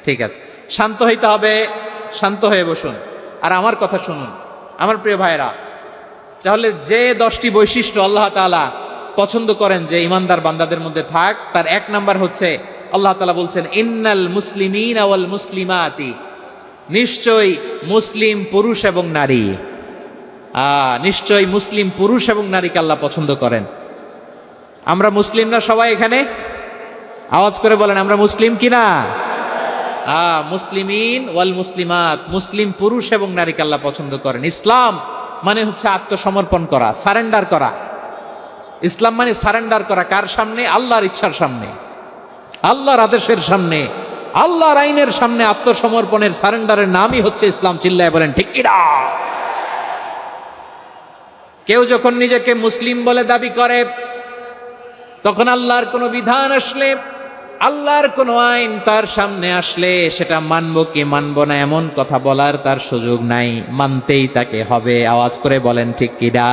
ঠিক আছে, শান্ত হইতে হবে, শান্ত হয়ে বসুন আর আমার কথা শুনুন আমার প্রিয় ভাইরা। তাহলে যে 10টি বৈশিষ্ট্য আল্লাহ তাআলা পছন্দ করেন যে ইমানদার বান্দাদের মধ্যে থাক, তার এক নাম্বার হচ্ছে আল্লাহ তাআলা বলছেন ইন্নাল মুসলিমিনা ওয়াল মুসলিমাতি, নিশ্চয়ই মুসলিম পুরুষ এবং নারী, নিশ্চয়ই মুসলিম পুরুষ এবং নারীকে আল্লাহ পছন্দ করেন। আমরা মুসলিম না সবাই এখানে? আওয়াজ করে বলেন আমরা মুসলিম কিনা? মুসলিমিন ওয়াল মুসলিমাত, মুসলিম পুরুষ এবং নারীকে আল্লাহ পছন্দ করেন। ইসলাম মানে হচ্ছে আত্মসমর্পণ করা, সারেন্ডার করা। ইসলাম মানে সারেন্ডার করা কার সামনে? আল্লাহর ইচ্ছার সামনে, আল্লাহর আদেশের সামনে, আল্লাহর আইনের সামনে আত্মসমর্পণের সারেন্ডারের নামই হচ্ছে ইসলাম। চিল্লায় বলেন ঠিক কিনা? কেউ যখন নিজেকে মুসলিম বলে দাবি করে, তখন আল্লাহর কোনো বিধান আসলে, আল্লাহর কোনো আইন তার সামনে আসলে সেটা মানবো কি মানবো না এমন কথা বলার তার সুযোগ নাই, মানতেই তাকে হবে। আওয়াজ করে বলেন ঠিক কিনা?